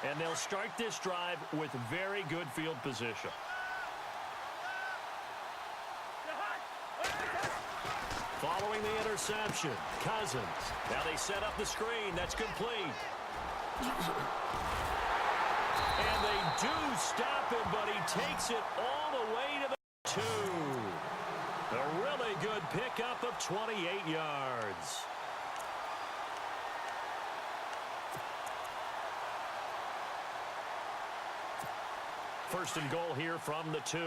And they'll start this drive with very good field position. Following the interception, Cousins. Now they set up the screen. That's complete. And they do stop him, but he takes it all the way to the 2. A really good pickup of 28 yards. First and goal here from the 2.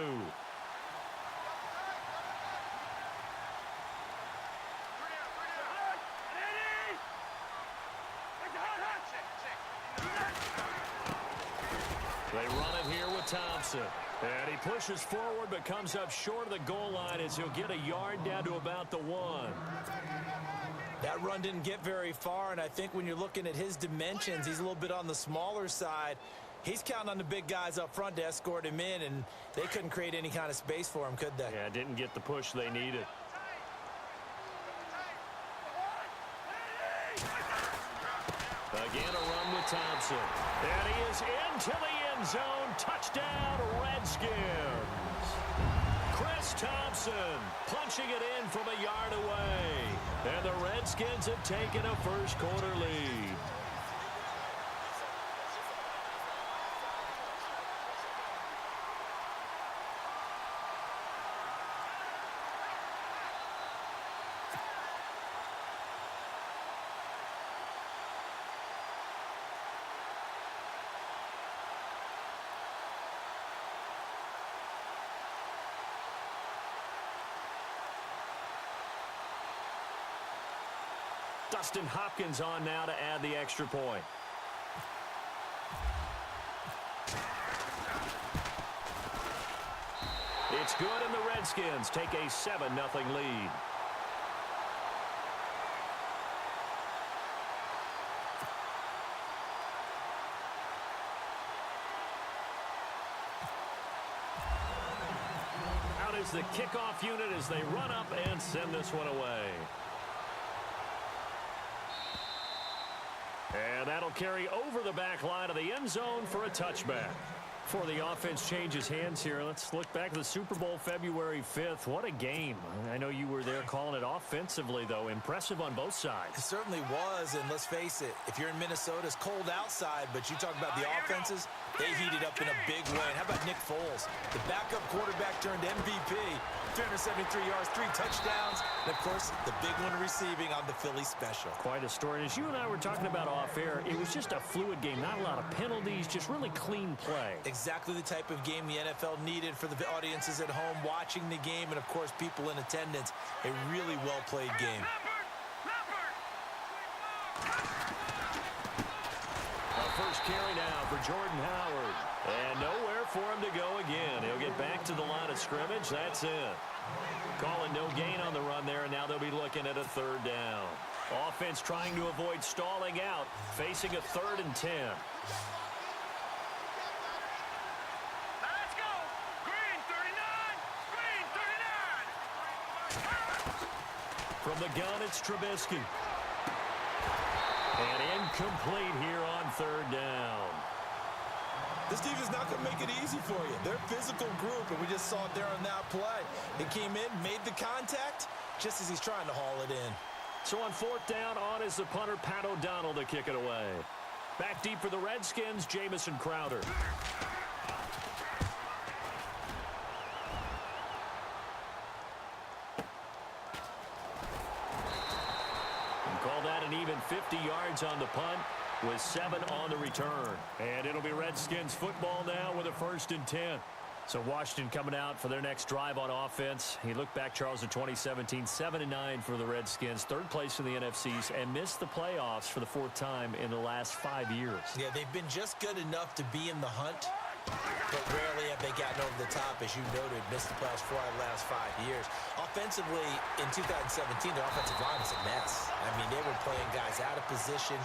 They run it here with Thompson. And he pushes forward but comes up short of the goal line as he'll get a yard down to about the 1. That run didn't get very far, and I think when you're looking at his dimensions, he's a little bit on the smaller side. He's counting on the big guys up front to escort him in, and they couldn't create any kind of space for him, could they? Yeah, didn't get the push they needed. Again, a run with Thompson. And he is into the end zone. Touchdown, Redskins. Chris Thompson punching it in from a yard away. And the Redskins have taken a first-quarter lead. Dustin Hopkins on now to add the extra point. It's good, and the Redskins take a 7-0 lead. Out is the kickoff unit as they run up and send this one away. And that'll carry over the back line of the end zone for a touchback. Before the offense changes hands here, let's look back to the Super Bowl February 5th. What a game. I know you were there calling it offensively, though. Impressive on both sides. It certainly was, and let's face it, if you're in Minnesota, it's cold outside, but you talk about the offenses, they heated up in a big way. And how about Nick Foles? The backup quarterback turned MVP. 373 yards, 3 touchdowns, and, of course, the big one receiving on the Philly special. Quite a story. And as you and I were talking about off-air, it was just a fluid game. Not a lot of penalties, just really clean play. Exactly the type of game the NFL needed for the audiences at home watching the game and, of course, people in attendance. A really well-played game. First carry now for Jordan Howard. And nowhere for him to go again. He'll get back to the line of scrimmage. That's it. Calling no gain on the run there, and now they'll be looking at a 3rd down. Offense trying to avoid stalling out, facing a 3rd and 10. Let's go! Green 39! Green 39! From the gun, it's Trubisky. And incomplete here on 3rd down. This team is not going to make it easy for you. They're a physical group, and we just saw it there on that play. It came in, made the contact, just as he's trying to haul it in. So on 4th down, on is the punter, Pat O'Donnell, to kick it away. Back deep for the Redskins, Jamison Crowder. Call that an even 50 yards on the punt with 7 on the return. And it'll be Redskins football now with a 1st and 10. So Washington coming out for their next drive on offense. You look back, Charles, at 2017, 7-9 for the Redskins, 3rd place in the NFCs, and missed the playoffs for the 4th time in the last 5 years. Yeah, they've been just good enough to be in the hunt, but rarely have they gotten over the top, as you noted, missed the playoffs 4 out of the last 5 years. Offensively, in 2017, their offensive line was a mess. I mean, they were playing guys out of position,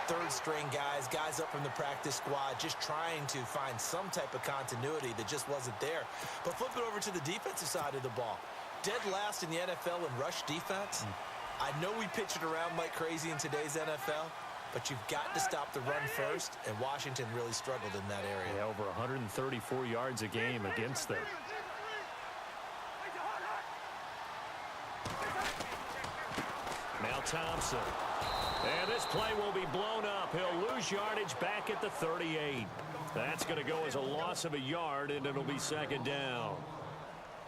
3rd-string guys up from the practice squad, just trying to find some type of continuity that just wasn't there. But flip it over to the defensive side of the ball. Dead last in the NFL in rush defense. I know we pitch it around like crazy in today's NFL, but you've got to stop the run first, and Washington really struggled in that area. Yeah, over 134 yards a game against them. Now Thompson. And this play will be blown up. He'll lose yardage back at the 38. That's going to go as a loss of a yard, and it'll be second down.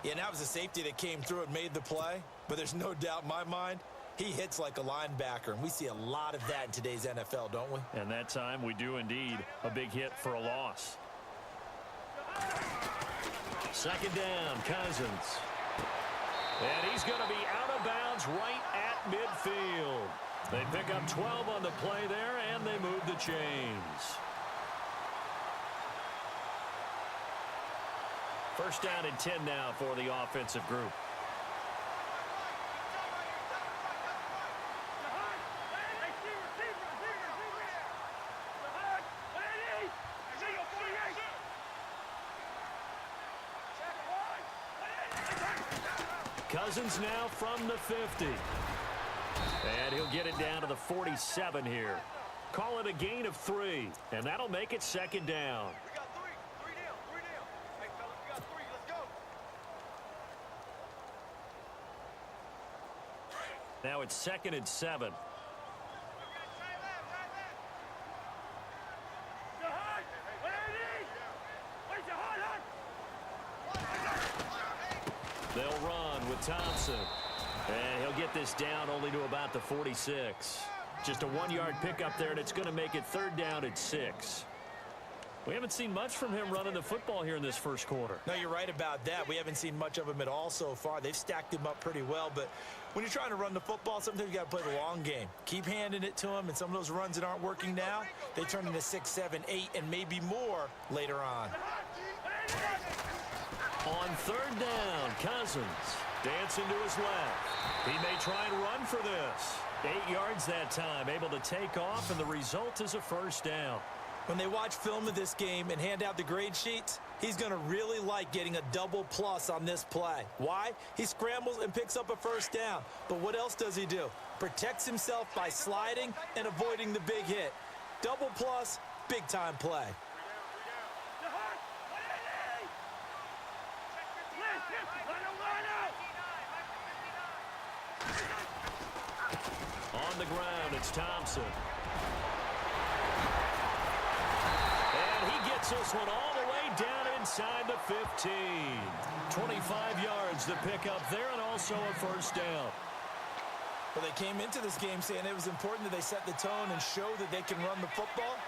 Yeah, and that was a safety that came through and made the play, but there's no doubt in my mind he hits like a linebacker, and we see a lot of that in today's NFL, don't we? And that time we do indeed. A big hit for a loss. Second down, Cousins. And he's going to be out of bounds right at midfield. They pick up 12 on the play there, and they move the chains. First down and 10 now for the offensive group. Cousins now from the 50. And he'll get it down to the 47 here. Call it a gain of 3, and that'll make it second down. We got three. Three down. Three down. Hey, fellas, we got 3. Let's go. Now it's second and 7. They'll run with Thompson. And he'll get this down only to about the 46. Just a 1-yard pickup there, and it's going to make it third down at 6. We haven't seen much from him running the football here in this first quarter. No, you're right about that. We haven't seen much of him at all so far. They've stacked him up pretty well, but when you're trying to run the football, sometimes you got to play the long game. Keep handing it to him, and some of those runs that aren't working now, they turn into 6, 7, 8, and maybe more later on. On third down, Cousins dancing to his left. He may try and run for this. 8 yards that time, able to take off, and the result is a first down. When they watch film of this game and hand out the grade sheets, he's going to really like getting a double plus on this play. Why? He scrambles and picks up a first down. But what else does he do? Protects himself by sliding and avoiding the big hit. Double plus, big time play. On the ground, it's Thompson. And he gets this one all the way down inside the 15. 25 yards to pick up there, and also a first down. Well, they came into this game saying it was important that they set the tone and show that they can run the football.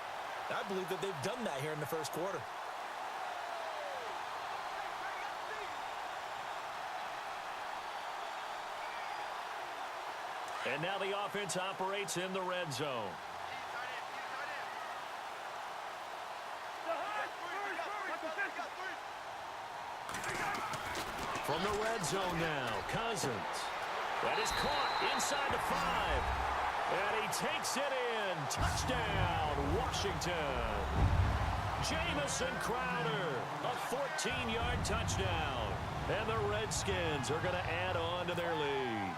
I believe that they've done that here in the first quarter. And now the offense operates in the red zone. From the red zone now, Cousins. That is caught inside the 5. And he takes it in. Touchdown, Washington. Jamison Crowder, a 14-yard touchdown. And the Redskins are going to add on to their lead.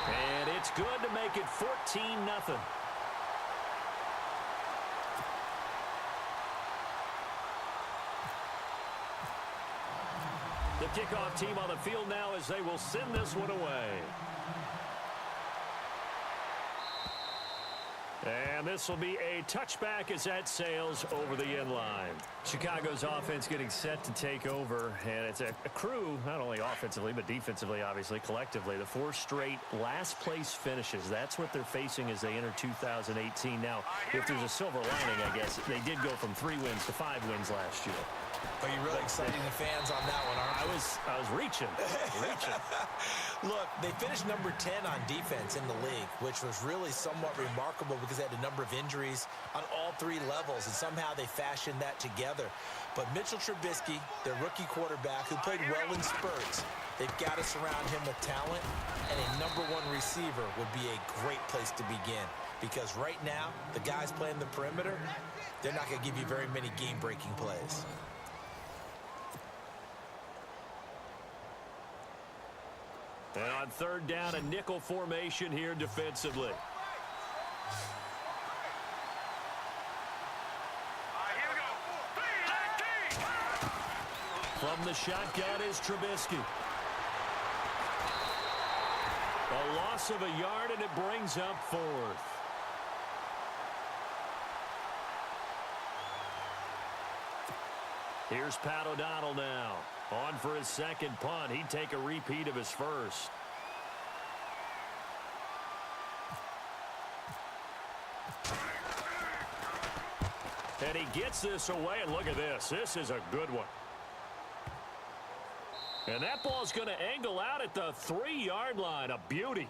And it's good to make it 14-0. The kickoff team on the field now as they will send this one away. And this will be a touchback as that sails over the end line. Chicago's offense getting set to take over, and it's a crew, not only offensively, but defensively, obviously, collectively. The 4 straight last-place finishes. That's what they're facing as they enter 2018. Now, if there's a silver lining, I guess, they did go from 3 wins to 5 wins last year. Are you really exciting the fans on that one, aren't you? I was reaching. Look, they finished number 10 on defense in the league, which was really somewhat remarkable because they had a number of injuries on all 3 levels, and somehow they fashioned that together. But Mitchell Trubisky, their rookie quarterback, who played well in spurts, they've got to surround him with talent, and a number 1 receiver would be a great place to begin. Because right now, the guys playing the perimeter, they're not going to give you very many game-breaking plays. And on third down, a nickel formation here defensively. All right, here we go. From the shotgun is Trubisky. A loss of a yard, and it brings up fourth. Here's Pat O'Donnell now. On for his second punt. He'd take a repeat of his first. And he gets this away, and look at this. This is a good one. And that ball's going to angle out at the 3-yard line. A beauty.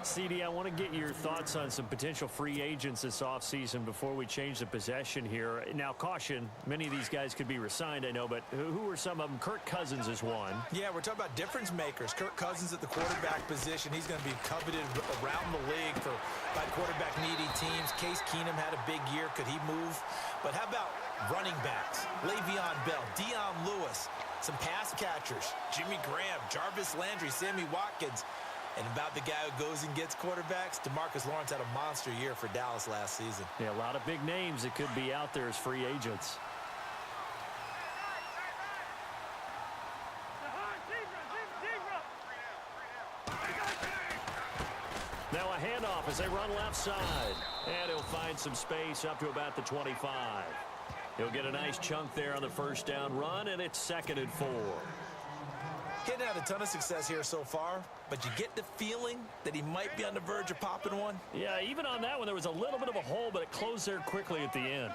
CD, I want to get your thoughts on some potential free agents this offseason before we change the possession here. Now, caution, many of these guys could be re-signed, I know, but who are some of them? Kirk Cousins is one. Yeah, we're talking about difference makers. Kirk Cousins at the quarterback position. He's going to be coveted around the league by quarterback-needy teams. Case Keenum had a big year. Could he move? But how about running backs? Le'Veon Bell, Dion Lewis, some pass catchers, Jimmy Graham, Jarvis Landry, Sammy Watkins. And about the guy who goes and gets quarterbacks, DeMarcus Lawrence had a monster year for Dallas last season. Yeah, a lot of big names that could be out there as free agents. Now a handoff as they run left side. And he'll find some space up to about the 25. He'll get a nice chunk there on the first down run, and it's 2nd and 4. He hadn't had a ton of success here so far, but you get the feeling that he might be on the verge of popping one. Yeah, even on that one, there was a little bit of a hole, but it closed there quickly at the end.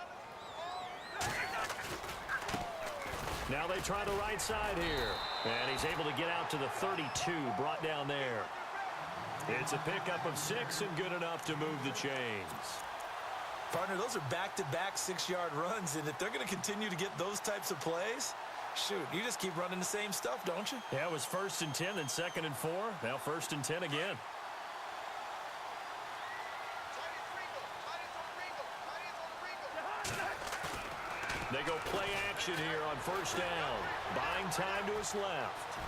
Now they try the right side here. And he's able to get out to the 32, brought down there. It's a pickup of 6 and good enough to move the chains. Partner, those are back-to-back 6-yard runs, and if they're going to continue to get those types of plays, shoot, you just keep running the same stuff, don't you? Yeah, it was 1st and 10, then 2nd and 4. Now 1st and 10 again. They go play action here on 1st down. Buying time to his left.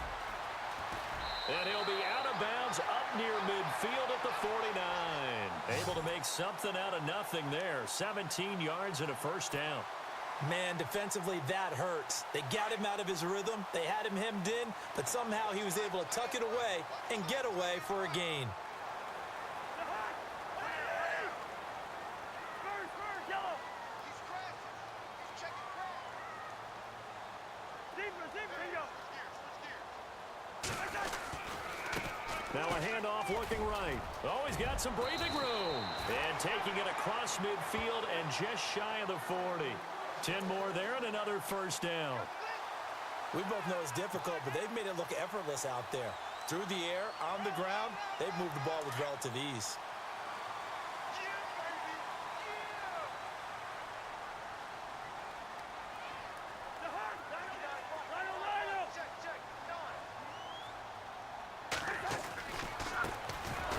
And he'll be out of bounds up near midfield at the 49. Able to make something out of nothing there. 17 yards and a 1st down. Man, defensively, that hurts. They got him out of his rhythm. They had him hemmed in, but somehow he was able to tuck it away and get away for a gain. Now a handoff looking right. Oh, he's got some breathing room. And taking it across midfield and just shy of the 40. 10 more there and another 1st down. We both know it's difficult, but they've made it look effortless out there. Through the air, on the ground, they've moved the ball with relative ease.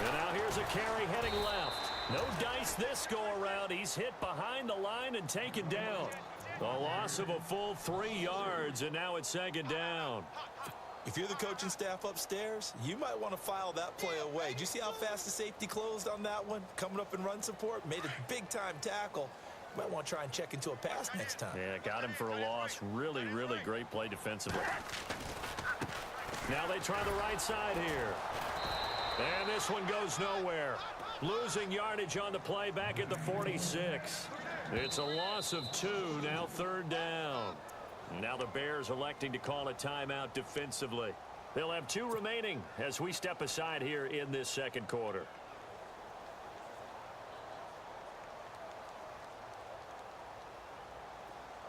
And now here's a carry heading left. No dice this go-around. He's hit behind the line and taken down. A loss of a full 3 yards, and now it's 2nd down. If you're the coaching staff upstairs, you might want to file that play away. Did you see how fast the safety closed on that one? Coming up in run support, made a big-time tackle. You might want to try and check into a pass next time. Yeah, got him for a loss. Really, really great play defensively. Now they try the right side here. And this one goes nowhere. Losing yardage on the play back at the 46. It's a loss of 2, now 3rd down. Now the Bears electing to call a timeout defensively. They'll have 2 remaining as we step aside here in this 2nd quarter.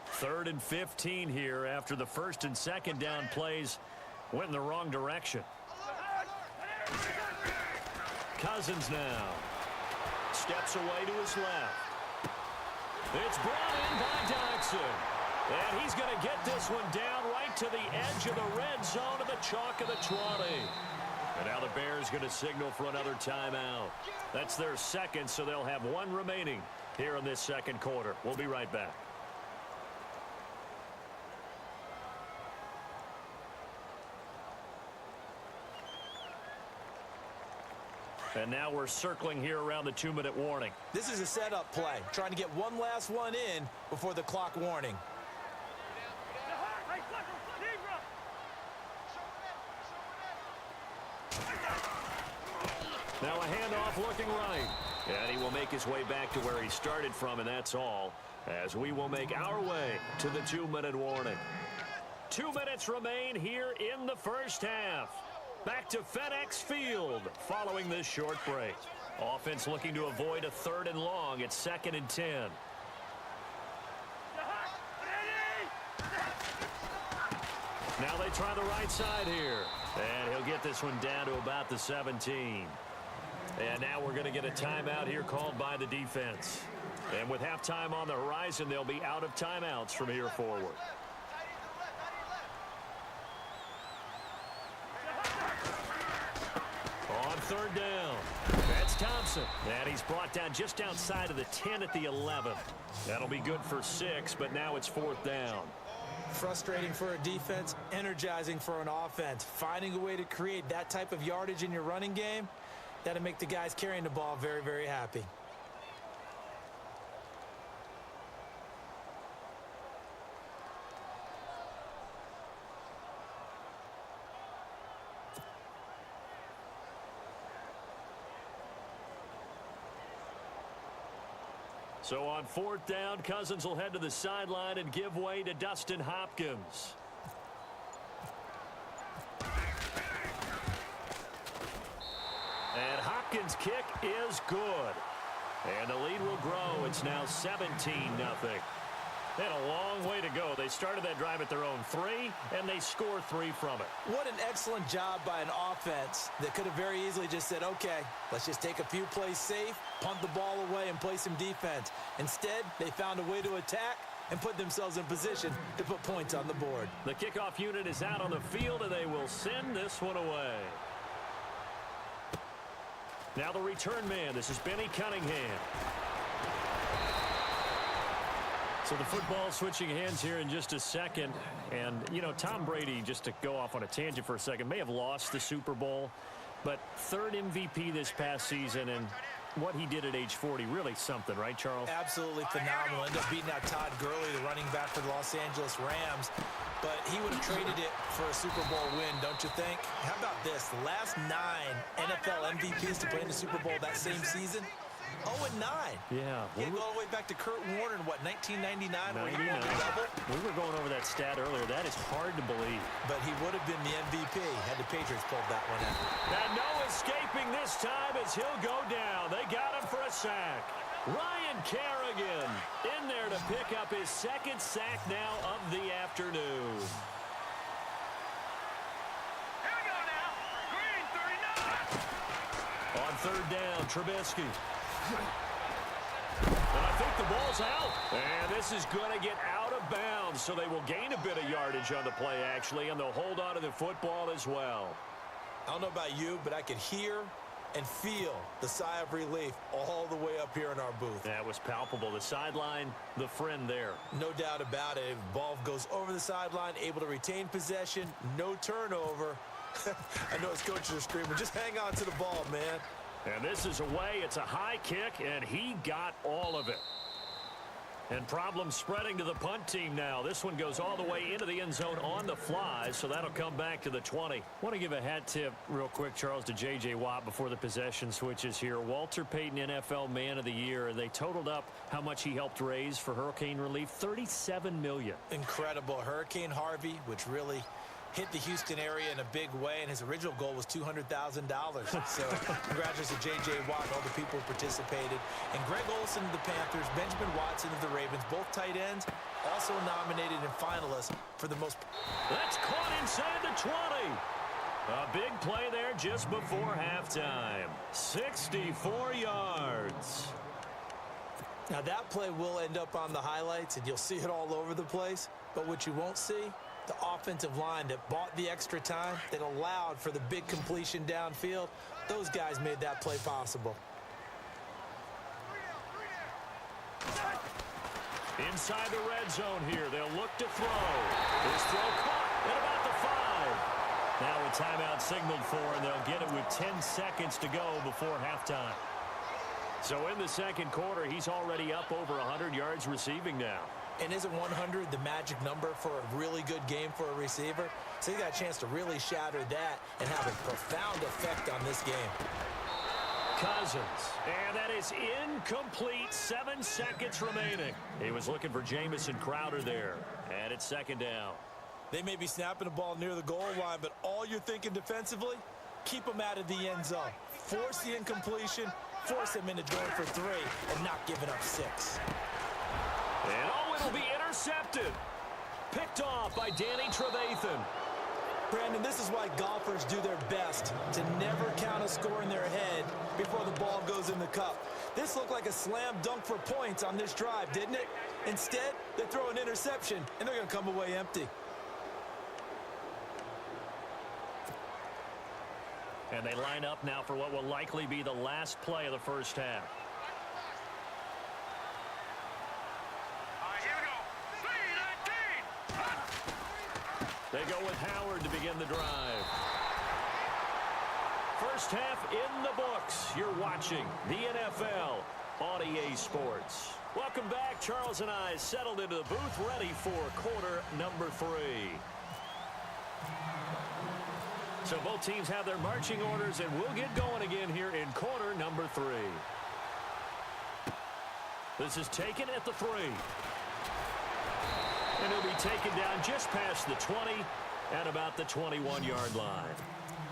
Third and 15 here after the 1st and 2nd down plays went in the wrong direction. Cousins now steps away to his left. It's brought in by Dodson. And he's going to get this one down right to the edge of the red zone of the chalk of the 20. And now the Bears going to signal for another timeout. That's their 2nd, so they'll have 1 remaining here in this 2nd quarter. We'll be right back. And now we're circling here around the 2-minute warning. This is a setup play, trying to get one last one in before the clock warning. Now a handoff looking right. And he will make his way back to where he started from, and that's all, as we will make our way to the 2-minute warning. 2 minutes remain here in the first half. Back to FedEx Field following this short break. Offense looking to avoid a 3rd and long. It's 2nd and 10. Now they try the right side here. And he'll get this one down to about the 17. And now we're going to get a timeout here called by the defense. And with halftime on the horizon, they'll be out of timeouts from here forward. On 3rd down, that's Thompson. And he's brought down just outside of the 10 at the 11. That'll be good for 6, but now it's 4th down. Frustrating for a defense, energizing for an offense. Finding a way to create that type of yardage in your running game, that'll make the guys carrying the ball very, very happy. So on 4th down, Cousins will head to the sideline and give way to Dustin Hopkins. And Hopkins' kick is good. And the lead will grow. It's now 17-0. They had a long way to go. They started that drive at their own 3, and they score 3 from it. What an excellent job by an offense that could have very easily just said, okay, let's just take a few plays safe, punt the ball away, and play some defense. Instead, they found a way to attack and put themselves in position to put points on the board. The kickoff unit is out on the field, and they will send this one away. Now the return man. This is Benny Cunningham. So the football switching hands here in just a second. And, you know, Tom Brady, just to go off on a tangent for a second, may have lost the Super Bowl. But 3rd MVP this past season, and what he did at age 40, really something, right, Charles? Absolutely phenomenal. Ended up beating out Todd Gurley, the running back for the Los Angeles Rams. But he would have traded it for a Super Bowl win, don't you think? How about this? The last 9 NFL MVPs to play in the Super Bowl that same season, 0-9. Yeah. He had to go all the way back to Kurt Warner in, what, 1999? Where he 99. won the double? We were going over that stat earlier. That is hard to believe. But he would have been the MVP had the Patriots pulled that one out. And no escaping this time as he'll go down. They got him for a sack. Ryan Kerrigan in there to pick up his 2nd sack now of the afternoon. Here we go now. Green 39. On 3rd down, Trubisky. And I think the ball's out. And this is going to get out of bounds, so they will gain a bit of yardage on the play, actually, and they'll hold on to the football as well. I don't know about you, but I could hear and feel the sigh of relief all the way up here in our booth. That was palpable. The sideline, the friend there. No doubt about it. Ball goes over the sideline, able to retain possession, no turnover. I know his coaches are screaming, just hang on to the ball, man. And this is away. It's a high kick, and he got all of it. And problems spreading to the punt team now. This one goes all the way into the end zone on the fly, so that'll come back to the 20. Want to give a hat tip real quick, Charles, to J.J. Watt before the possession switches here. Walter Payton, NFL Man of the Year. They totaled up how much he helped raise for hurricane relief, $37 million. Incredible. Hurricane Harvey, which really hit the Houston area in a big way, and his original goal was $200,000. So congratulations to J.J. Watt and all the people who participated. And Greg Olsen of the Panthers, Benjamin Watson of the Ravens, both tight ends, also nominated and finalists for the most. That's caught inside the 20. A big play there just before halftime. 64 yards. Now that play will end up on the highlights, and you'll see it all over the place. But what you won't see, the offensive line that bought the extra time, that allowed for the big completion downfield, those guys made that play possible. Inside the red zone here, they'll look to throw. His throw caught at about the 5. Now a timeout signaled for, and they'll get it with 10 seconds to go before halftime. So in the second quarter, he's already up over 100 yards receiving now. And isn't 100 the magic number for a really good game for a receiver? So he got a chance to really shatter that and have a profound effect on this game. Cousins, and that is incomplete. 7 seconds remaining. He was looking for Jamison Crowder there, and it's second down. They may be snapping the ball near the goal line, but all you're thinking defensively, keep them out of the end zone. Force the incompletion, force them into going for 3, and not giving up 6. And it'll be intercepted. Picked off by Danny Trevathan. Brandon, this is why golfers do their best to never count a score in their head before the ball goes in the cup. This looked like a slam dunk for points on this drive, didn't it? Instead, they throw an interception, and they're going to come away empty. And they line up now for what will likely be the last play of the first half. Here we go. 3-19. They go with Howard to begin the drive. First half in the books. You're watching the NFL on EA Sports. Welcome back. Charles and I settled into the booth, ready for quarter number 3. So both teams have their marching orders, and we'll get going again here in quarter number 3. This is taken at the 3. And he'll be taken down just past the 20 at about the 21-yard line.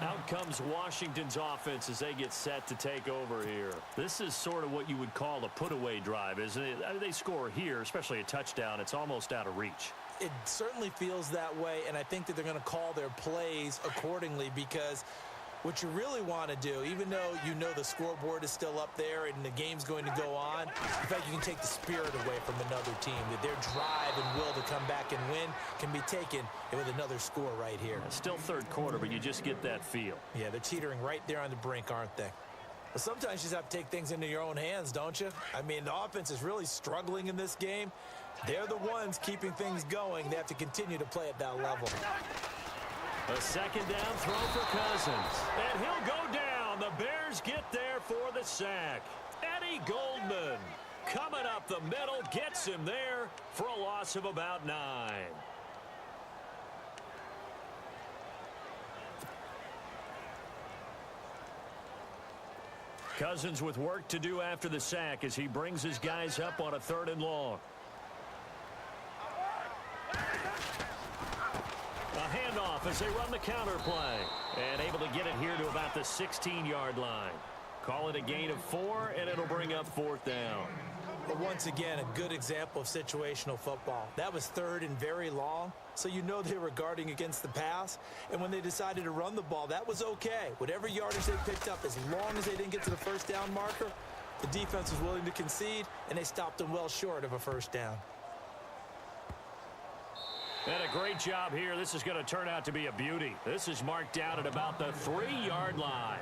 Out comes Washington's offense as they get set to take over here. This is sort of what you would call a put-away drive, isn't it? I mean, they score here, especially a touchdown. It's almost out of reach. It certainly feels that way, and I think that they're going to call their plays accordingly, because what you really want to do, even though you know the scoreboard is still up there and the game's going to go on, in fact, you can take the spirit away from another team, that their drive and will to come back and win can be taken with another score right here. Still third quarter, but you just get that feel. Yeah, they're teetering right there on the brink, aren't they? But sometimes you just have to take things into your own hands, don't you? I mean, the offense is really struggling in this game. They're the ones keeping things going. They have to continue to play at that level. A second down throw for Cousins. And he'll go down. The Bears get there for the sack. Eddie Goldman coming up the middle, gets him there for a loss of about 9. Cousins with work to do after the sack as he brings his guys up on a 3rd and long. A handoff as they run the counter play. And able to get it here to about the 16-yard line. Call it a gain of 4, and it'll bring up 4th down. But once again, a good example of situational football. That was 3rd and very long, so you know they were guarding against the pass. And when they decided to run the ball, that was okay. Whatever yardage they picked up, as long as they didn't get to the first down marker, the defense was willing to concede, and they stopped them well short of a first down. And a great job here. This is going to turn out to be a beauty. This is marked down at about the 3-yard line.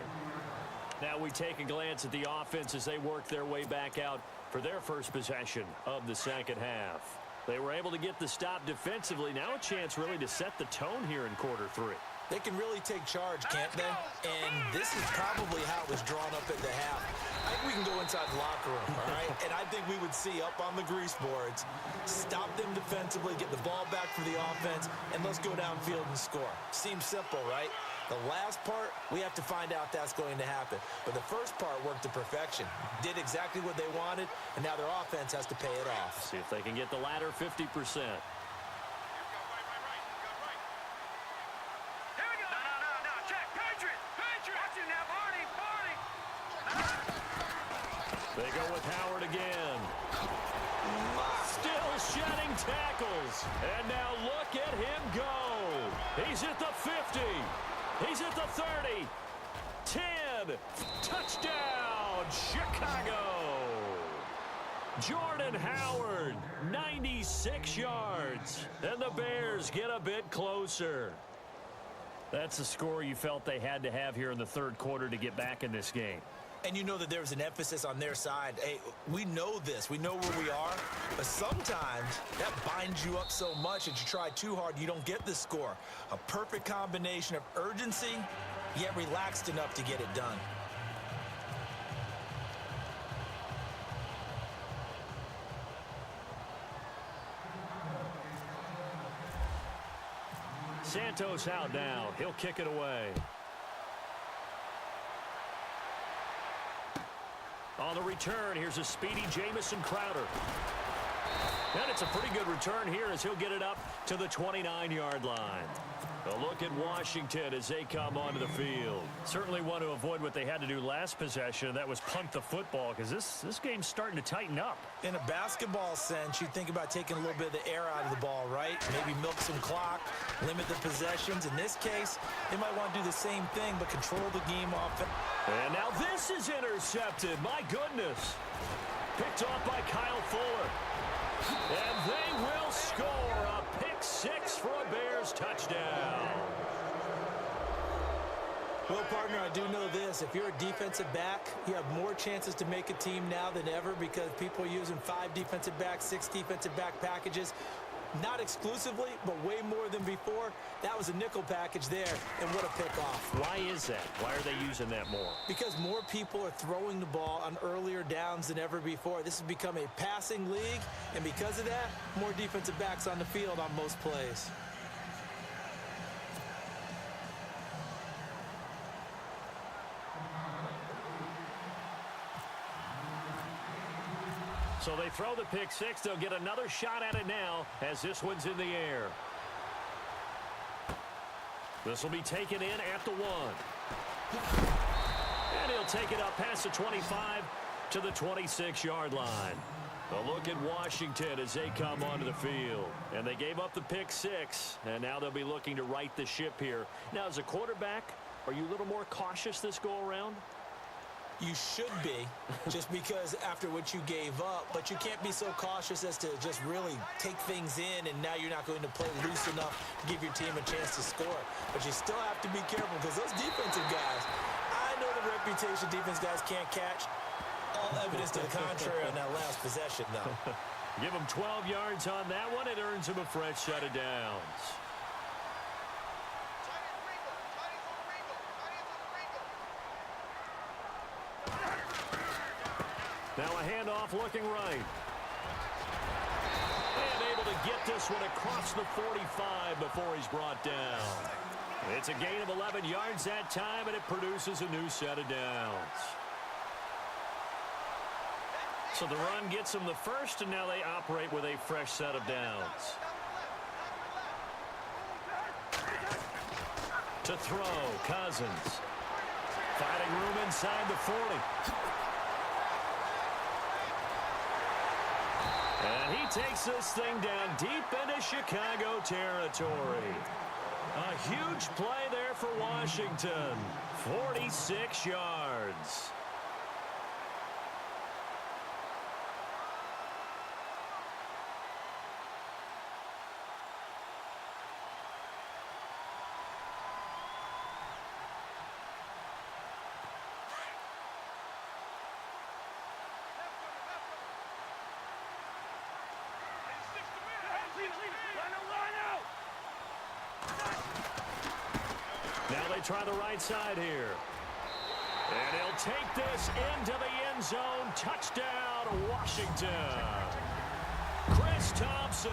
Now we take a glance at the offense as they work their way back out for their first possession of the second half. They were able to get the stop defensively. Now a chance really to set the tone here in quarter 3. They can really take charge, can't they? And this is probably how it was drawn up at the half. I think we can go inside the locker room, all right? And I think we would see up on the grease boards, stop them defensively, get the ball back for the offense, and let's go downfield and score. Seems simple, right? The last part, we have to find out that's going to happen. But the first part worked to perfection. Did exactly what they wanted, and now their offense has to pay it off. See if they can get the latter 50%. They go with Howard again. Still shedding tackles. And now look at him go. He's at the 50. He's at the 30. 10. Touchdown, Chicago. Jordan Howard, 96 yards. And the Bears get a bit closer. That's the score you felt they had to have here in the third quarter to get back in this game. And you know that there's an emphasis on their side. Hey, we know this. We know where we are. But sometimes that binds you up so much that you try too hard, you don't get the score. A perfect combination of urgency, yet relaxed enough to get it done. Santos out now. He'll kick it away. On the return, here's a speedy Jamison Crowder. And it's a pretty good return here as he'll get it up to the 29-yard line. A look at Washington as they come onto the field. Certainly want to avoid what they had to do last possession. That was punt the football because this game's starting to tighten up. In a basketball sense, you think about taking a little bit of the air out of the ball, right? Maybe milk some clock, limit the possessions. In this case, they might want to do the same thing but control the game off. And now this is intercepted. My goodness. Picked off by Kyle Fuller. And they will score a pick six for a Bears touchdown. Well, partner, I do know this. If you're a defensive back, you have more chances to make a team now than ever because people are using 5 defensive backs, 6 defensive back packages. Not exclusively, but way more than before. That was a nickel package there, and what a pickoff. Why is that? Why are they using that more? Because more people are throwing the ball on earlier downs than ever before. This has become a passing league, and because of that, more defensive backs on the field on most plays. So they throw the pick six. They'll get another shot at it now as this one's in the air. This will be taken in at the 1. And he'll take it up past the 25 to the 26-yard line. A look at Washington as they come onto the field. And they gave up the pick six, and now they'll be looking to right the ship here. Now, as a quarterback, are you a little more cautious this go-around? You should be, just because after what you gave up, but you can't be so cautious as to just really take things in, and now you're not going to play loose enough to give your team a chance to score. But you still have to be careful because those defensive guys, I know the reputation defense guys can't catch. All evidence to the contrary on that last possession, though. Give him 12 yards on that one. It earns him a fresh set of downs. Now a handoff looking right. And able to get this one across the 45 before he's brought down. It's a gain of 11 yards that time, and it produces a new set of downs. So the run gets them the first, and now they operate with a fresh set of downs. To throw, Cousins. Finding room inside the 40. And he takes this thing down deep into Chicago territory. A huge play there for Washington. 46 yards. Now they try the right side here. And he'll take this into the end zone. Touchdown, Washington. Chris Thompson,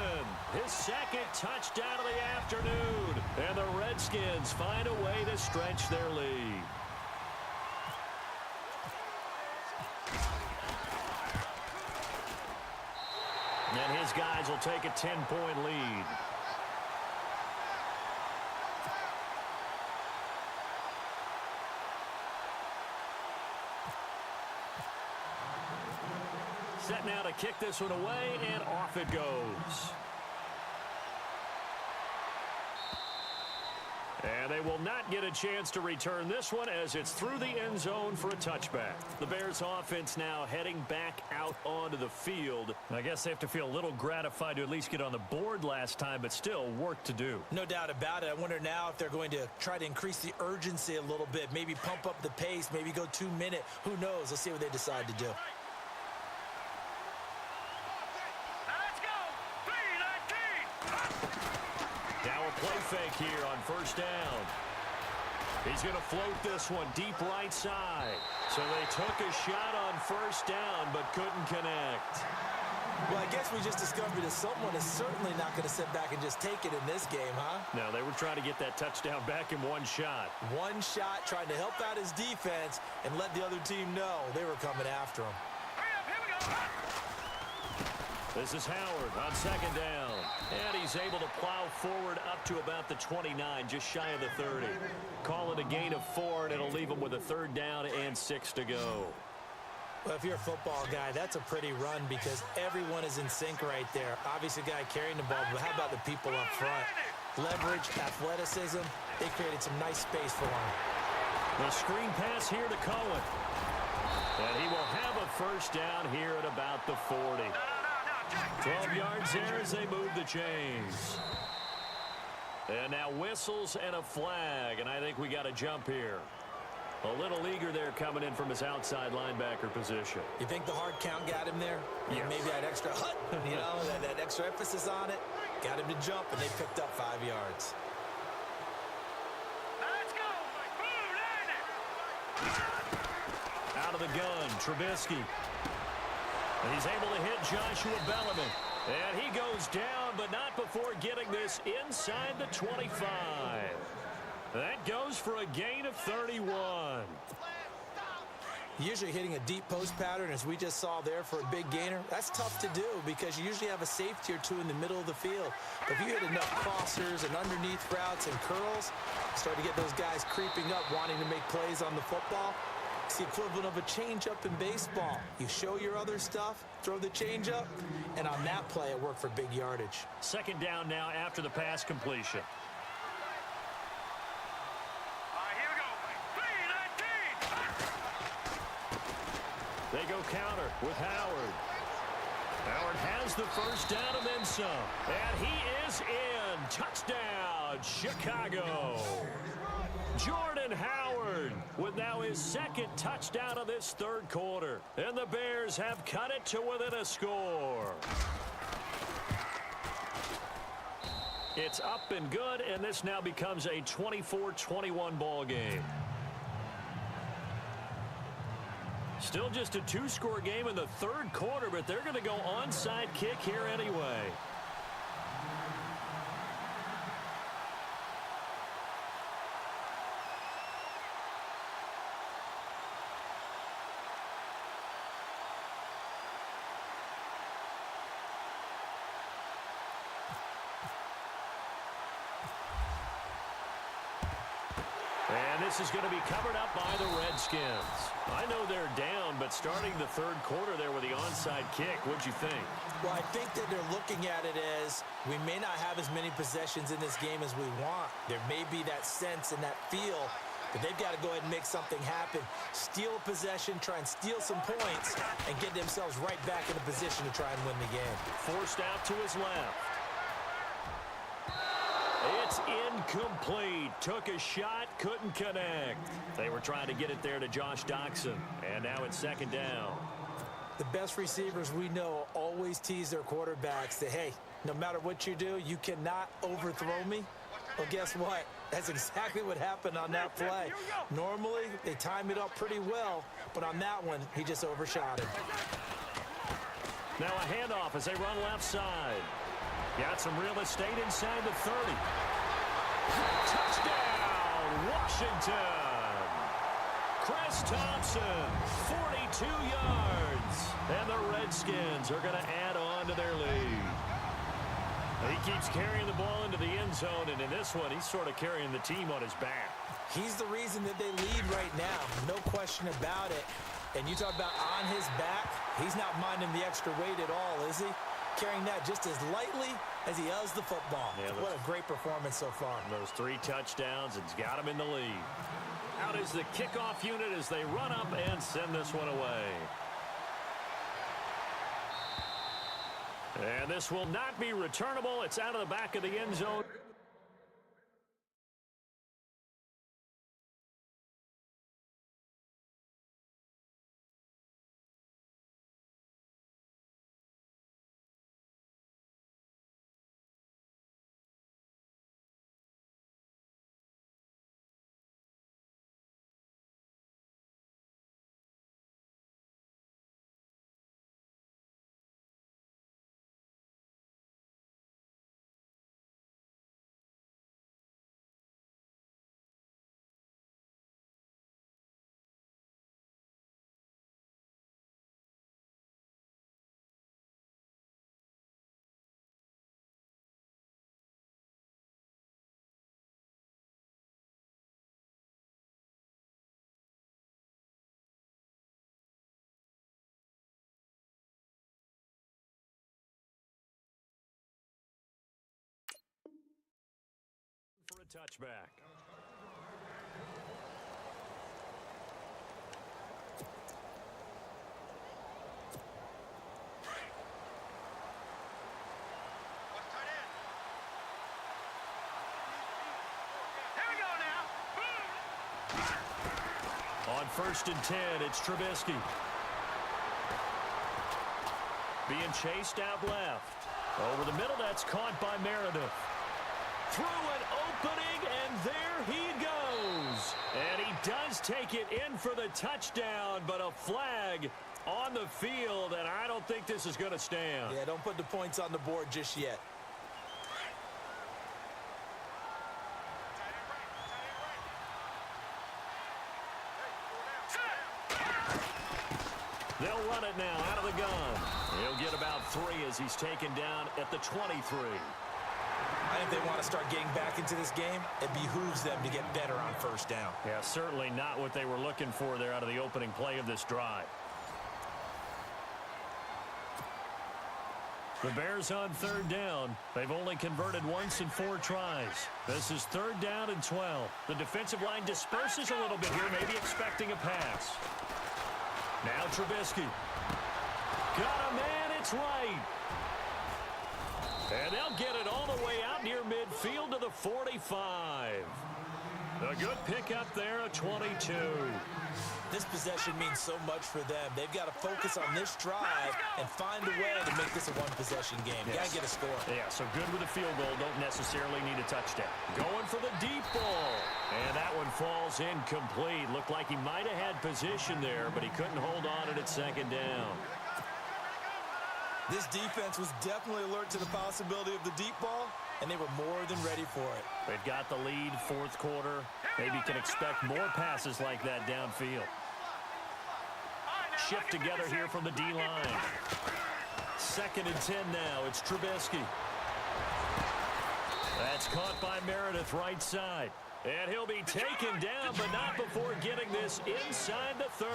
his second touchdown of the afternoon. And the Redskins find a way to stretch their lead. And his guys will take a 10-point lead. Set now to kick this one away, and off it goes. And they will not get a chance to return this one as it's through the end zone for a touchback. The Bears offense now heading back out onto the field. I guess they have to feel a little gratified to at least get on the board last time, but still work to do. No doubt about it. I wonder now if they're going to try to increase the urgency a little bit, maybe pump up the pace, maybe go 2-minute. Who knows? Let's see what they decide to do. Let's go. 3-19. Now a play fake here on first down. He's going to float this one deep right side. So they took a shot on first down but couldn't connect. Well, I guess we just discovered that someone is certainly not going to sit back and just take it in this game, huh? No, they were trying to get that touchdown back in one shot. One shot, trying to help out his defense and let the other team know they were coming after him. Hurry up. Here we go. This is Howard on second down. And he's able to plow forward up to about the 29, just shy of the 30. Call it a gain of 4, and it'll leave him with a third down and 6 to go. Well, if you're a football guy, that's a pretty run because everyone is in sync right there. Obviously, the guy carrying the ball, but how about the people up front? Leverage, athleticism, they created some nice space for him. The screen pass here to Cohen. And he will have a first down here at about the 40. 12 yards there as they move the chains. And now whistles and a flag, and I think we got a jump here. A little eager there coming in from his outside linebacker position. You think the hard count got him there? Yes. Maybe that extra hut, you know, that extra emphasis on it. Got him to jump, and they picked up 5 yards. Let's go. Out of the gun, Trubisky. And he's able to hit Joshua Bellamy. And he goes down, but not before getting this inside the 25. That goes for a gain of 31. Usually hitting a deep post pattern, as we just saw there for a big gainer, that's tough to do because you usually have a safety or two in the middle of the field. But if you hit enough crossers and underneath routes and curls, start to get those guys creeping up, wanting to make plays on the football. It's the equivalent of a changeup in baseball. You show your other stuff, throw the changeup, and on that play, it worked for big yardage. Second down now after the pass completion. Here we go. 3-19. They go counter with Howard. Howard has the first down and then some. And he is in. Touchdown, Chicago. Jordan Howard with now his second touchdown of this third quarter. And the Bears have cut it to within a score. It's up and good, and this now becomes a 24-21 ball game. Still just a two-score game in the third quarter, but they're going to go onside kick here anyway. And this is going to be covered up by the Redskins. I know they're down, but starting the third quarter there with the onside kick, what'd you think? Well, I think that they're looking at it as we may not have as many possessions in this game as we want. There may be that sense and that feel, but they've got to go ahead and make something happen. Steal a possession, try and steal some points, and get themselves right back in a position to try and win the game. Forced out to his left. It's incomplete. Took a shot, couldn't connect. They were trying to get it there to Josh Doxson, and now it's second down. The best receivers we know always tease their quarterbacks that, hey, no matter what you do, you cannot overthrow me. Well, guess what? That's exactly what happened on that play. Normally, they time it up pretty well, but on that one, he just overshot it. Now a handoff as they run left side. Got some real estate inside the 30. Touchdown, Washington. Chris Thompson, 42 yards. And the Redskins are going to add on to their lead. He keeps carrying the ball into the end zone, and in this one, he's sort of carrying the team on his back. He's the reason that they lead right now, no question about it. And you talk about on his back, he's not minding the extra weight at all, is he? carrying that just as lightly as he does the football. Yeah, what a great performance so far. Those 3 touchdowns, it's got him in the lead. Out is the kickoff unit as they run up and send this one away. And this will not be returnable. It's out of the back of the end zone. For a touchback. Watch tight end. Here we go now. On 1st and 10, it's Trubisky. Being chased out left. Over the middle, that's caught by Meredith. Through an opening, and there he goes. And he does take it in for the touchdown, but a flag on the field, and I don't think this is going to stand. Yeah, don't put the points on the board just yet. They'll run it now out of the gun. He'll get about 3 as he's taken down at the 23. I think they want to start getting back into this game. It behooves them to get better on 1st down. Yeah, certainly not what they were looking for there out of the opening play of this drive. The Bears on 3rd down. They've only converted once in 4 tries. This is 3rd down and 12. The defensive line disperses a little bit here, maybe expecting a pass. Now Trubisky. Got a man, it's right. And they'll get it all the way out near midfield to the 45. A good pickup there, a 22. This possession means so much for them. They've got to focus on this drive and find a way to make this a one-possession game. Yes. Got to get a score. Yeah, so good with a field goal. Don't necessarily need a touchdown. Going for the deep ball. And that one falls incomplete. Looked like he might have had position there, but he couldn't hold on it at 2nd down. This defense was definitely alert to the possibility of the deep ball, and they were more than ready for it. They've got the lead, 4th quarter. Maybe can expect more passes like that downfield. Shift together here from the D-line. 2nd and 10 now. It's Trubisky. That's caught by Meredith right side. And he'll be taken down, but not before getting this inside the 30.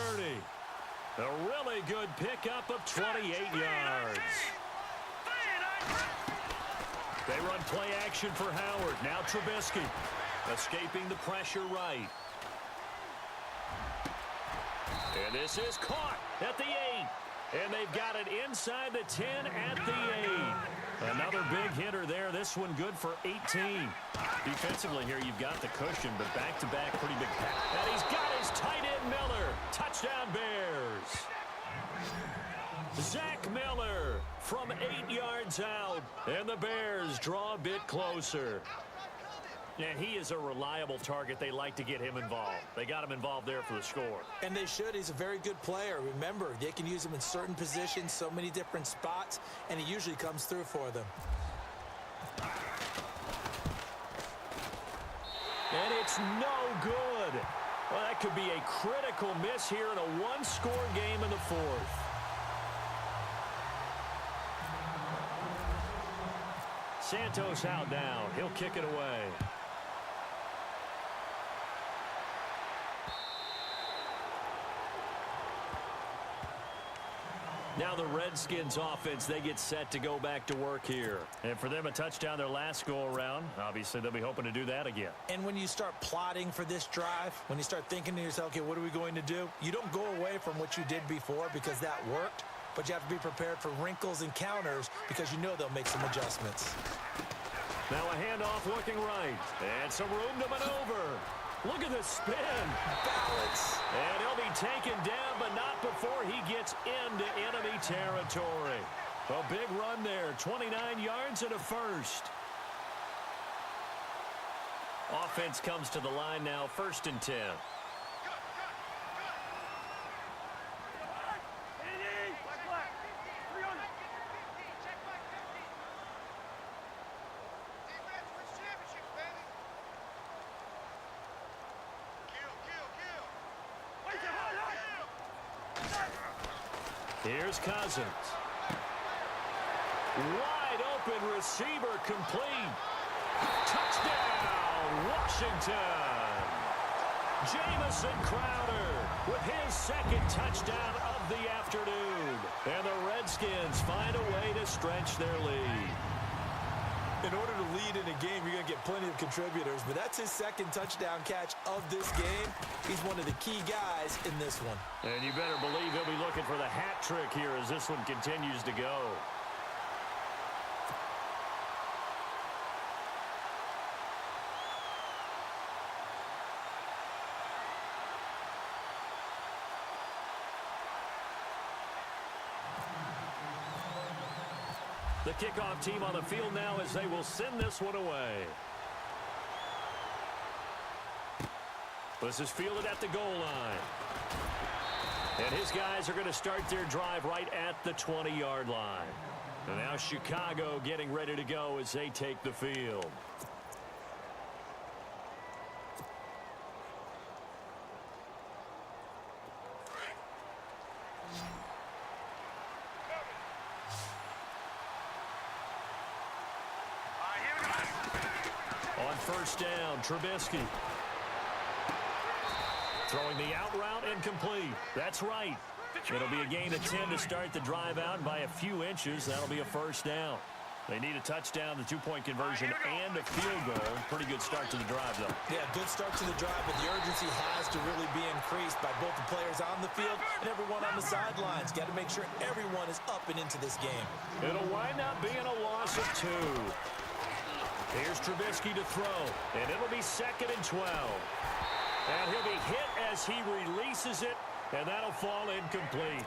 A really good pickup of 28 yards. They run play action for Howard. Now Trubisky escaping the pressure right. And this is caught at the 8. And they've got it inside the 10 at the 8. Another big hitter there. This one good for 18. Defensively here, you've got the cushion, but back-to-back pretty big pass. And he's got his tight end Miller. Touchdown Bears. Zach Miller from 8 yards out. And the Bears draw a bit closer. And he is a reliable target. They like to get him involved. They got him involved there for the score. And they should. He's a very good player. Remember, they can use him in certain positions, so many different spots, and he usually comes through for them. And it's no good. Well, that could be a critical miss here in a one-score game in the 4th. Santos out now. He'll kick it away. Now the Redskins offense, they get set to go back to work here. And for them, a touchdown their last go-around. Obviously, they'll be hoping to do that again. And when you start plotting for this drive, when you start thinking to yourself, okay, what are we going to do? You don't go away from what you did before because that worked, but you have to be prepared for wrinkles and counters because you know they'll make some adjustments. Now a handoff looking right. And some room to maneuver. Look at the spin. Balance. And he'll be taken down, but not before he gets into enemy territory. A big run there, 29 yards and a first. Offense comes to the line now, 1st and 10. Here's Cousins. Wide open receiver complete. Touchdown, Washington. Jamison Crowder with his 2nd touchdown of the afternoon. And the Redskins find a way to stretch their lead. In order to lead in a game, you're going to get plenty of contributors, but that's his 2nd touchdown catch of this game. He's one of the key guys in this one. And you better believe he'll be looking for the hat trick here as this one continues to go. The kickoff team on the field now as they will send this one away. This is fielded at the goal line. And his guys are going to start their drive right at the 20-yard line. And now Chicago getting ready to go as they take the field. On 1st down, Trubisky. Throwing the out route incomplete. That's right. It'll be a gain of 10 to start the drive out by a few inches. That'll be a 1st down. They need a touchdown, the 2-point conversion, and a field goal. Pretty good start to the drive, though. Yeah, good start to the drive, but the urgency has to really be increased by both the players on the field and everyone on the sidelines. Got to make sure everyone is up and into this game. It'll wind up being a loss of 2. Here's Trubisky to throw, and it'll be 2nd and 12. And he'll be hit as he releases it, and that'll fall incomplete.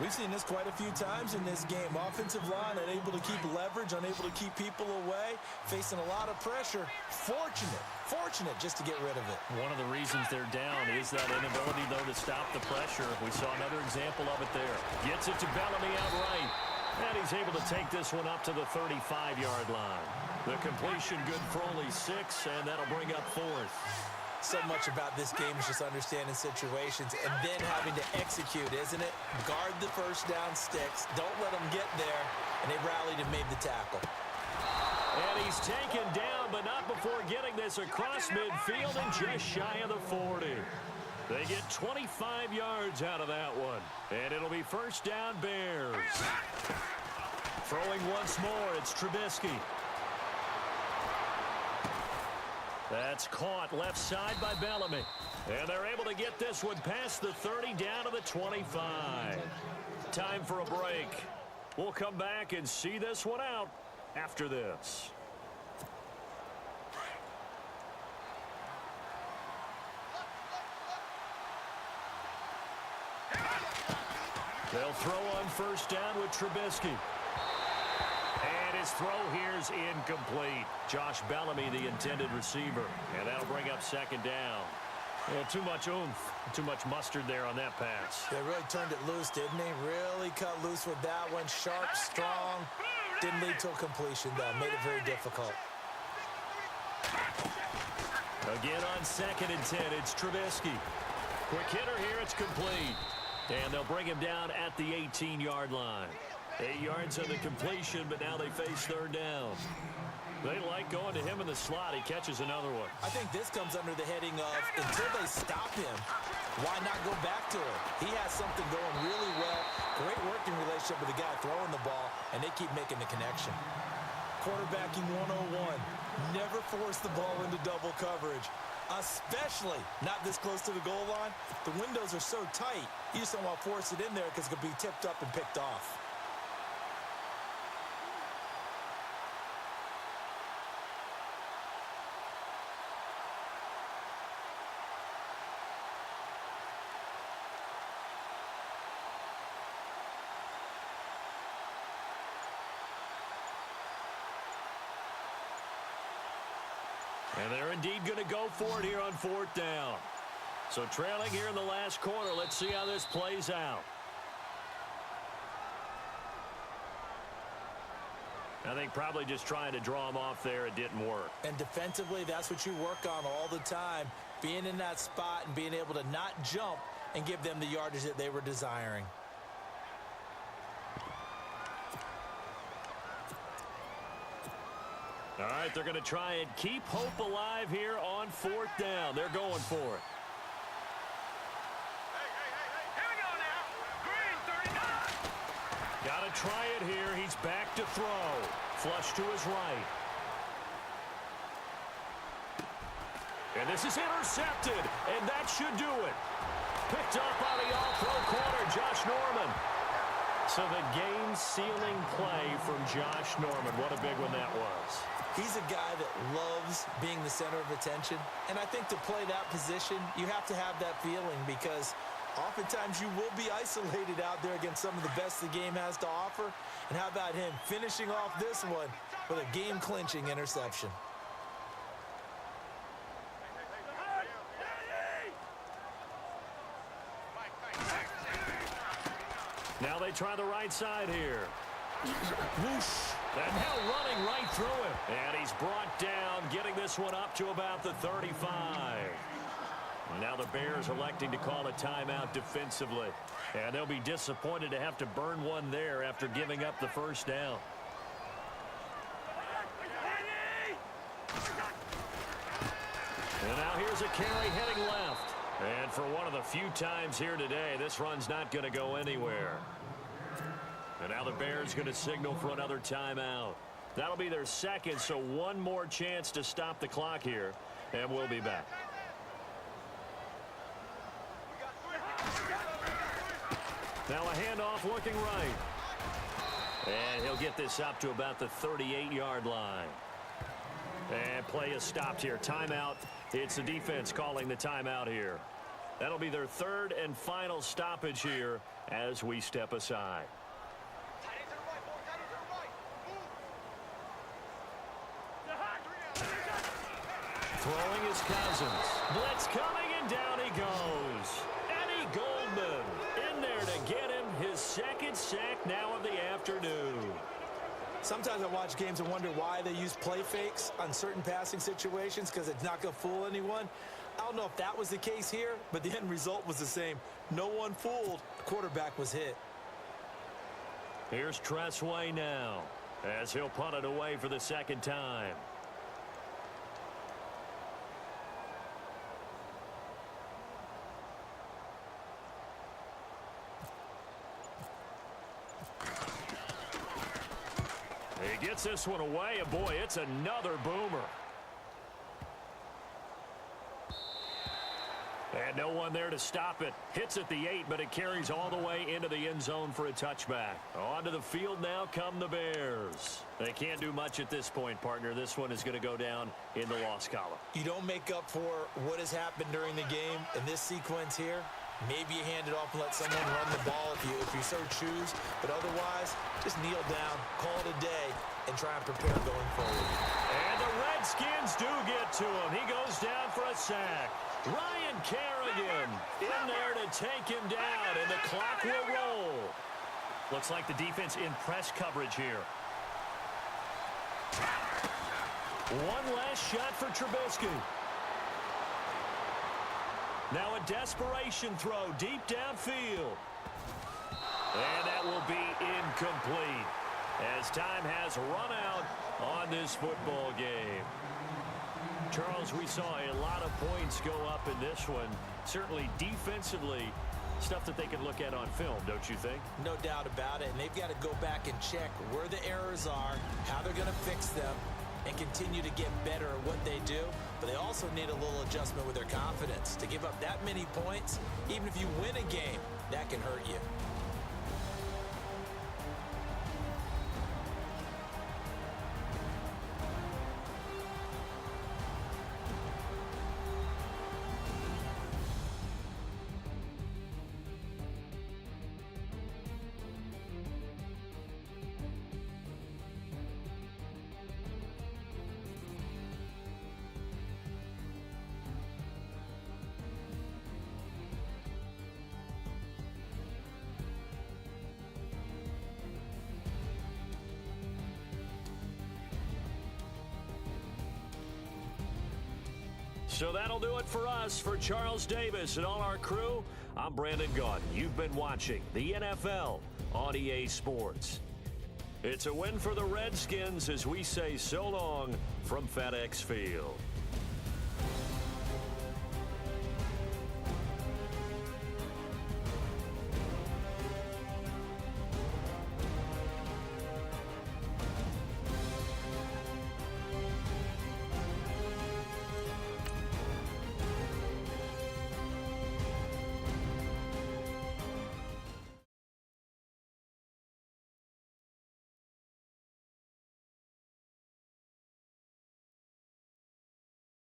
We've seen this quite a few times in this game. Offensive line unable to keep leverage, unable to keep people away, facing a lot of pressure. Fortunate just to get rid of it. One of the reasons they're down is that inability, though, to stop the pressure. We saw another example of it there. Gets it to Bellamy outright. And he's able to take this one up to the 35-yard line. The completion good for only 6, and that'll bring up 4th. So much about this game is just understanding situations and then having to execute, isn't it? Guard the 1st down sticks. Don't let them get there. And they rallied and made the tackle. And he's taken down, but not before getting this across midfield and just shy of the 40. They get 25 yards out of that one. And it'll be 1st down Bears. Throwing once more, it's Trubisky. That's caught left side by Bellamy. And they're able to get this one past the 30 down to the 25. Time for a break. We'll come back and see this one out after this. They'll throw on 1st down with Trubisky. And his throw here's incomplete. Josh Bellamy, the intended receiver. And that'll bring up 2nd down. Well, too much oomph, too much mustard there on that pass. They really turned it loose, didn't they? Really cut loose with that one. Sharp, strong. Didn't lead to a completion, though. Made it very difficult. Again on 2nd and 10, it's Trubisky. Quick hitter here, it's complete. And they'll bring him down at the 18-yard line. 8 yards on the completion, but now they face third down. They like going to him in the slot. He catches another one. I think this comes under the heading of until they stop him, why not go back to him? He has something going really well. Great working relationship with the guy throwing the ball, and they keep making the connection. Quarterbacking 101. Never force the ball into double coverage, especially not this close to the goal line. The windows are so tight, you just don't want to force it in there because it could be tipped up and picked off. And they're indeed going to go for it here on fourth down. So trailing here in the last quarter. Let's see how this plays out. I think probably just trying to draw him off there. It didn't work. And defensively, that's what you work on all the time. Being in that spot and being able to not jump and give them the yardage that they were desiring. All right, they're going to try and keep hope alive here on fourth down. They're going for it. Hey, here we go now. Green, 39. Got to try it here. He's back to throw. Flush to his right. And this is intercepted, and that should do it. Picked up on the all-pro corner, Josh Norman. So the game-sealing play from Josh Norman. What a big one that was. He's a guy that loves being the center of attention. And I think to play that position, you have to have that feeling because oftentimes you will be isolated out there against some of the best the game has to offer. And how about him finishing off this one with a game-clinching interception? Now they try the right side here. Whoosh. And now running right through him. And he's brought down, getting this one up to about the 35. Now the Bears electing to call a timeout defensively. And they'll be disappointed to have to burn one there after giving up the first down. And now here's a carry heading left. And for one of the few times here today, this run's not going to go anywhere. And now the Bears going to signal for another timeout. That'll be their second, so one more chance to stop the clock here, and we'll be back. Now a handoff looking right. And he'll get this up to about the 38-yard line. And play is stopped here. Timeout. It's the defense calling the timeout here. That'll be their third and final stoppage here as we step aside. Throwing is Cousins. Blitz coming, and down he goes. Eddie Goldman in there to get him his second sack now of the afternoon. Sometimes I watch games and wonder why they use play fakes on certain passing situations because it's not going to fool anyone. I don't know if that was the case here, but the end result was the same. No one fooled. The quarterback was hit. Here's Tressway now as he'll punt it away for the second time. He gets this one away, and boy, it's another boomer. And no one there to stop it. Hits at the 8, but it carries all the way into the end zone for a touchback. Onto the field now come the Bears. They can't do much at this point, partner. This one is going to go down in the loss column. You don't make up for what has happened during the game in this sequence here. Maybe you hand it off and let someone run the ball if you so choose. But otherwise, just kneel down, call it a day, and try and prepare going forward. And the Redskins do get to him. He goes down for a sack. Ryan Kerrigan in there to take him down, and the clock will roll. Looks like the defense in press coverage here. One last shot for Trubisky. Now a desperation throw deep downfield. And that will be incomplete as time has run out on this football game. Charles, we saw a lot of points go up in this one. Certainly defensively, stuff that they can look at on film, don't you think? No doubt about it. And they've got to go back and check where the errors are, how they're going to fix them, and continue to get better at what they do. But they also need a little adjustment with their confidence. To give up that many points, even if you win a game, that can hurt you. So that'll do it for us. For Charles Davis and all our crew, I'm Brandon Gaudin. You've been watching the NFL on EA Sports. It's a win for the Redskins as we say so long from FedEx Field.